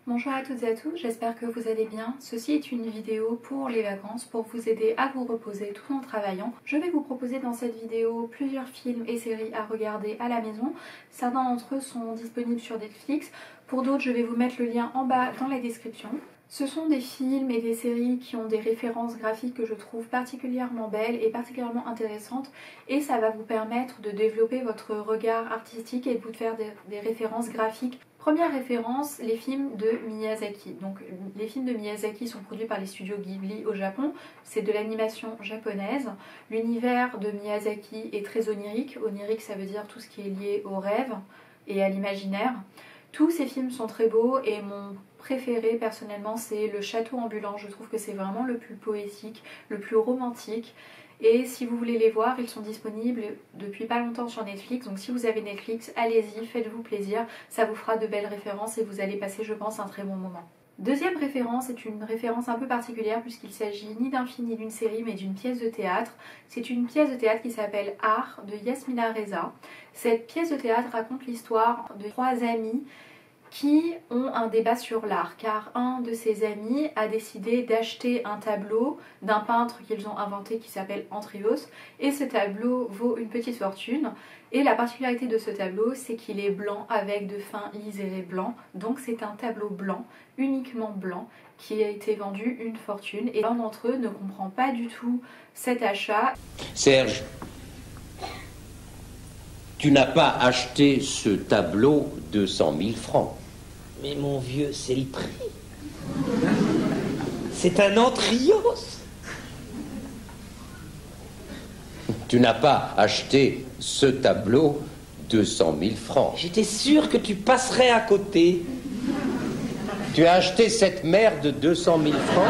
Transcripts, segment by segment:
Bonjour à toutes et à tous, j'espère que vous allez bien. Ceci est une vidéo pour les vacances, pour vous aider à vous reposer tout en travaillant. Je vais vous proposer dans cette vidéo plusieurs films et séries à regarder à la maison. Certains d'entre eux sont disponibles sur Netflix, pour d'autres je vais vous mettre le lien en bas dans la description. Ce sont des films et des séries qui ont des références graphiques que je trouve particulièrement belles et particulièrement intéressantes, et ça va vous permettre de développer votre regard artistique et de vous faire des références graphiques. Première référence, les films de Miyazaki. Donc les films de Miyazaki sont produits par les studios Ghibli au Japon, c'est de l'animation japonaise. L'univers de Miyazaki est très onirique. Onirique, ça veut dire tout ce qui est lié au rêve et à l'imaginaire. Tous ces films sont très beaux et mon préféré personnellement c'est Le Château ambulant. Je trouve que c'est vraiment le plus poétique, le plus romantique. Et si vous voulez les voir, ils sont disponibles depuis pas longtemps sur Netflix. Donc si vous avez Netflix, allez-y, faites-vous plaisir. Ça vous fera de belles références et vous allez passer, je pense, un très bon moment. Deuxième référence est une référence un peu particulière puisqu'il s'agit ni d'un film ni d'une série mais d'une pièce de théâtre. C'est une pièce de théâtre qui s'appelle Art de Yasmina Reza. Cette pièce de théâtre raconte l'histoire de trois amis qui ont un débat sur l'art, car un de ses amis a décidé d'acheter un tableau d'un peintre qu'ils ont inventé qui s'appelle Antrios, et ce tableau vaut une petite fortune. Et la particularité de ce tableau, c'est qu'il est blanc avec de fins liserés blancs, donc c'est un tableau blanc, uniquement blanc, qui a été vendu une fortune, et l'un d'entre eux ne comprend pas du tout cet achat. Serge, tu n'as pas acheté ce tableau 200 000 francs. Mais mon vieux, c'est le prix. C'est un Antrios. Tu n'as pas acheté ce tableau 200 000 francs. J'étais sûr que tu passerais à côté. Tu as acheté cette merde de 200 000 francs.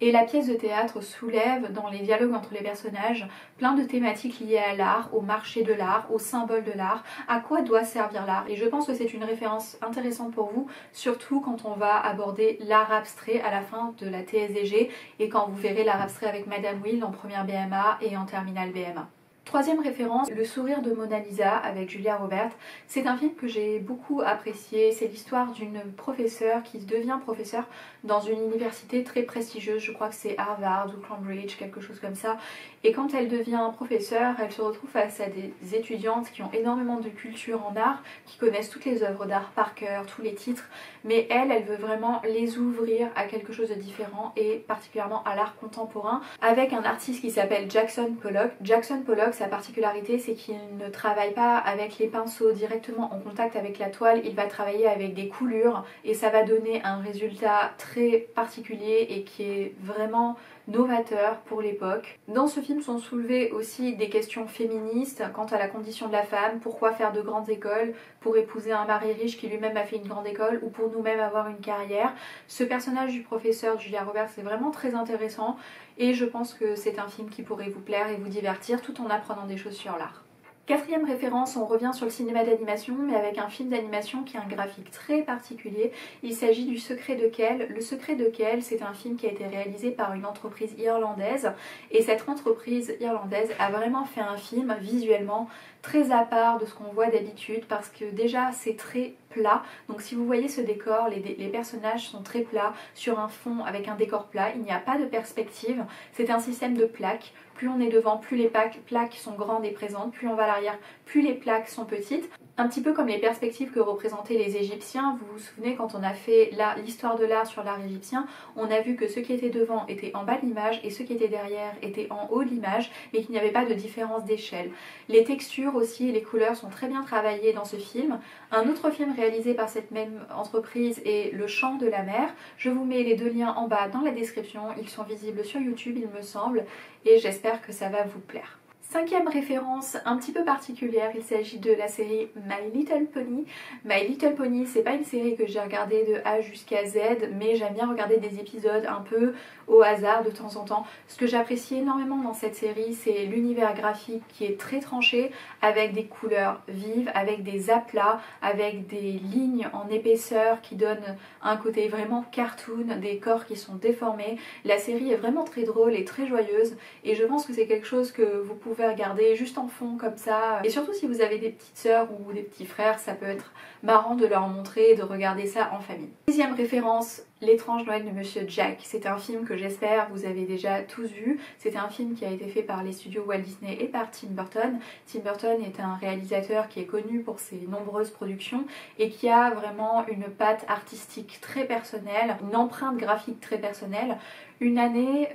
Et la pièce de théâtre soulève, dans les dialogues entre les personnages, plein de thématiques liées à l'art, au marché de l'art, aux symboles de l'art, à quoi doit servir l'art. Et je pense que c'est une référence intéressante pour vous, surtout quand on va aborder l'art abstrait à la fin de la TSDG et quand vous verrez l'art abstrait avec Madame Will en première BMA et en terminale BMA. Troisième référence, Le sourire de Mona Lisa avec Julia Roberts. C'est un film que j'ai beaucoup apprécié. C'est l'histoire d'une professeure qui devient professeure dans une université très prestigieuse. Je crois que c'est Harvard ou Cambridge, quelque chose comme ça. Et quand elle devient professeure, elle se retrouve face à des étudiantes qui ont énormément de culture en art, qui connaissent toutes les œuvres d'art par cœur, tous les titres. Mais elle veut vraiment les ouvrir à quelque chose de différent et particulièrement à l'art contemporain avec un artiste qui s'appelle Jackson Pollock. Jackson Pollock, sa particularité, c'est qu'il ne travaille pas avec les pinceaux directement en contact avec la toile, il va travailler avec des coulures et ça va donner un résultat très particulier et qui est vraiment novateur pour l'époque. Dans ce film sont soulevées aussi des questions féministes quant à la condition de la femme, pourquoi faire de grandes écoles pour épouser un mari riche qui lui-même a fait une grande école ou pour nous-mêmes avoir une carrière. Ce personnage du professeur Julia Roberts est vraiment très intéressant et je pense que c'est un film qui pourrait vous plaire et vous divertir tout en apprenant des choses sur l'art. Quatrième référence, on revient sur le cinéma d'animation, mais avec un film d'animation qui a un graphique très particulier. Il s'agit du Secret de Kell. Le Secret de Kell, c'est un film qui a été réalisé par une entreprise irlandaise, et cette entreprise irlandaise a vraiment fait un film visuellement très à part de ce qu'on voit d'habitude, parce que déjà c'est très plat. Donc si vous voyez ce décor, les personnages sont très plats sur un fond avec un décor plat, il n'y a pas de perspective, c'est un système de plaques. Plus on est devant, plus les plaques sont grandes et présentes, plus on va à l'arrière, plus les plaques sont petites. Un petit peu comme les perspectives que représentaient les Égyptiens. Vous vous souvenez quand on a fait l'histoire de l'art sur l'art égyptien, on a vu que ceux qui étaient devant étaient en bas de l'image et ceux qui étaient derrière étaient en haut de l'image, mais qu'il n'y avait pas de différence d'échelle. Les textures aussi et les couleurs sont très bien travaillées dans ce film. Un autre film réalisé par cette même entreprise est Le Chant de la mer. Je vous mets les deux liens en bas dans la description, ils sont visibles sur YouTube il me semble, et j'espère que ça va vous plaire. Cinquième référence un petit peu particulière, il s'agit de la série My Little Pony. My Little Pony, c'est pas une série que j'ai regardée de A jusqu'à Z, mais j'aime bien regarder des épisodes un peu au hasard de temps en temps. Ce que j'apprécie énormément dans cette série, c'est l'univers graphique qui est très tranché, avec des couleurs vives, avec des aplats, avec des lignes en épaisseur qui donnent un côté vraiment cartoon, des corps qui sont déformés. La série est vraiment très drôle et très joyeuse, et je pense que c'est quelque chose que vous pouvez pouvez regarder juste en fond comme ça. Et surtout si vous avez des petites sœurs ou des petits frères, ça peut être marrant de leur montrer et de regarder ça en famille. Deuxième référence, L'étrange Noël de Monsieur Jack. C'est un film que j'espère vous avez déjà tous vu. C'est un film qui a été fait par les studios Walt Disney et par Tim Burton. Tim Burton est un réalisateur qui est connu pour ses nombreuses productions et qui a vraiment une patte artistique très personnelle, une empreinte graphique très personnelle. Une année,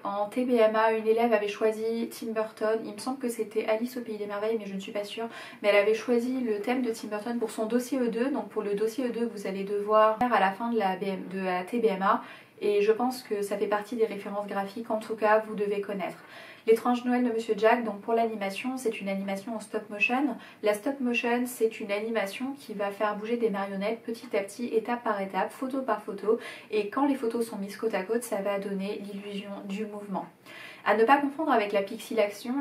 en TBMA, une élève avait choisi Tim Burton, il me semble que c'était Alice au Pays des Merveilles, mais je ne suis pas sûre, mais elle avait choisi le thème de Tim Burton pour son dossier E2, donc pour le dossier E2 que vous allez devoir faire à la fin de la TBMA, et je pense que ça fait partie des références graphiques, en tout cas vous devez connaître. L'étrange Noël de Monsieur Jack, donc pour l'animation, c'est une animation en stop motion. La stop motion, c'est une animation qui va faire bouger des marionnettes petit à petit, étape par étape, photo par photo. Et quand les photos sont mises côte à côte, ça va donner l'illusion du mouvement. À ne pas confondre avec la pixelation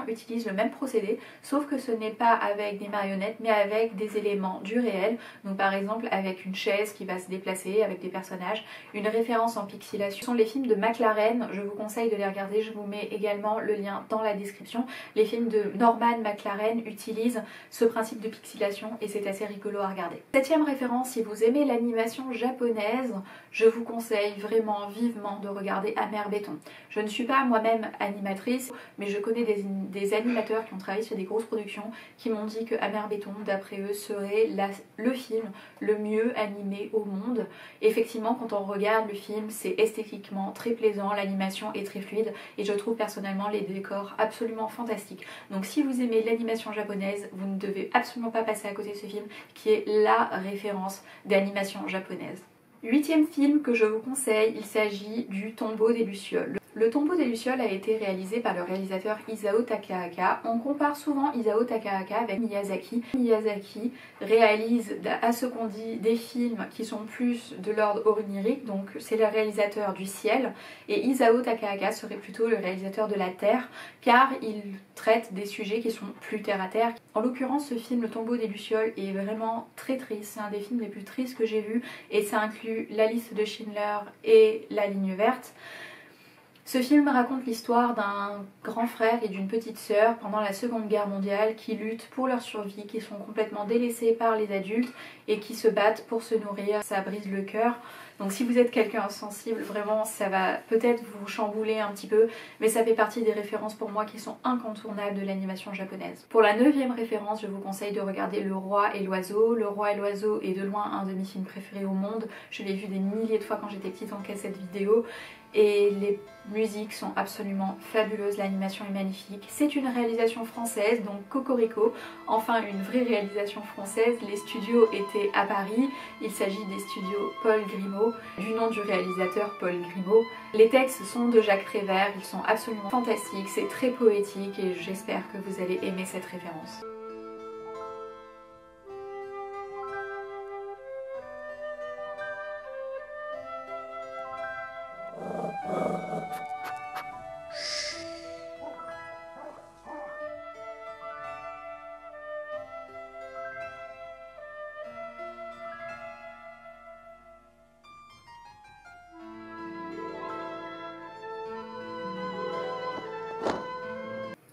utilise le même procédé, sauf que ce n'est pas avec des marionnettes, mais avec des éléments du réel. Donc par exemple avec une chaise qui va se déplacer, avec des personnages. Une référence en pixelation sont les films de McLaren, je vous conseille de les regarder, je vous mets également le lien dans la description. Les films de Norman McLaren utilisent ce principe de pixelation et c'est assez rigolo à regarder. Septième référence, si vous aimez l'animation japonaise, je vous conseille vraiment vivement de regarder Amer Béton. Je ne suis pas moi-même animatrice, mais je connais des animateurs qui ont travaillé sur des grosses productions qui m'ont dit que Amer Béton, d'après eux, serait le film le mieux animé au monde. Effectivement, quand on regarde le film, c'est esthétiquement très plaisant, l'animation est très fluide et je trouve personnellement les décors absolument fantastiques. Donc si vous aimez l'animation japonaise, vous ne devez absolument pas passer à côté de ce film qui est la référence d'animation japonaise. Huitième film que je vous conseille, il s'agit du Tombeau des Lucioles. Le Tombeau des Lucioles a été réalisé par le réalisateur Isao Takahata. On compare souvent Isao Takahata avec Miyazaki. Miyazaki réalise, à ce qu'on dit, des films qui sont plus de l'ordre onirique, donc c'est le réalisateur du ciel, et Isao Takahata serait plutôt le réalisateur de la terre, car il traite des sujets qui sont plus terre à terre. En l'occurrence, ce film, Le Tombeau des Lucioles, est vraiment très triste. C'est un des films les plus tristes que j'ai vus, et ça inclut La Liste de Schindler et La Ligne verte. Ce film raconte l'histoire d'un grand frère et d'une petite sœur pendant la Seconde Guerre mondiale qui luttent pour leur survie, qui sont complètement délaissés par les adultes et qui se battent pour se nourrir. Ça brise le cœur. Donc si vous êtes quelqu'un sensible, vraiment ça va peut-être vous chambouler un petit peu, mais ça fait partie des références pour moi qui sont incontournables de l'animation japonaise. Pour la 9e référence, je vous conseille de regarder Le Roi et l'Oiseau. Le Roi et l'Oiseau est de loin un de mes films préférés au monde. Je l'ai vu des milliers de fois quand j'étais petite en cassette vidéo. Et les musiques sont absolument fabuleuses, l'animation est magnifique. C'est une réalisation française, donc Cocorico, enfin une vraie réalisation française. Les studios étaient à Paris, il s'agit des studios Paul Grimaud, du nom du réalisateur Paul Grimaud. Les textes sont de Jacques Prévert, ils sont absolument fantastiques, c'est très poétique et j'espère que vous allez aimer cette référence.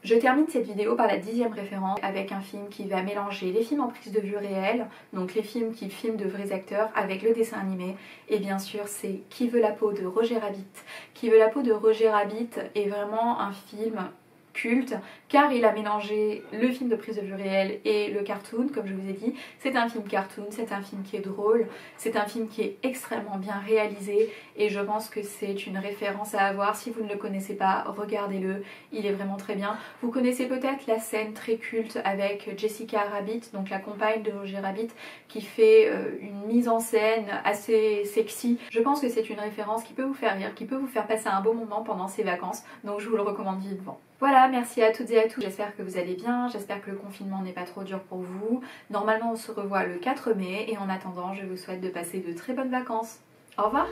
Je termine cette vidéo par la 10e référence avec un film qui va mélanger les films en prise de vue réelle, donc les films qui filment de vrais acteurs, avec le dessin animé. Et bien sûr c'est Qui veut la peau de Roger Rabbit. Qui veut la peau de Roger Rabbit est vraiment un film culte car il a mélangé le film de prise de vue réelle et le cartoon, comme je vous ai dit. C'est un film cartoon, c'est un film qui est drôle, c'est un film qui est extrêmement bien réalisé et je pense que c'est une référence à avoir. Si vous ne le connaissez pas, regardez-le, il est vraiment très bien. Vous connaissez peut-être la scène très culte avec Jessica Rabbit, donc la compagne de Roger Rabbit, qui fait une mise en scène assez sexy. Je pense que c'est une référence qui peut vous faire rire, qui peut vous faire passer un bon moment pendant ces vacances, donc je vous le recommande vivement. Voilà, merci à toutes et à tous, j'espère que vous allez bien, j'espère que le confinement n'est pas trop dur pour vous. Normalement on se revoit le 4 mai et en attendant je vous souhaite de passer de très bonnes vacances. Au revoir.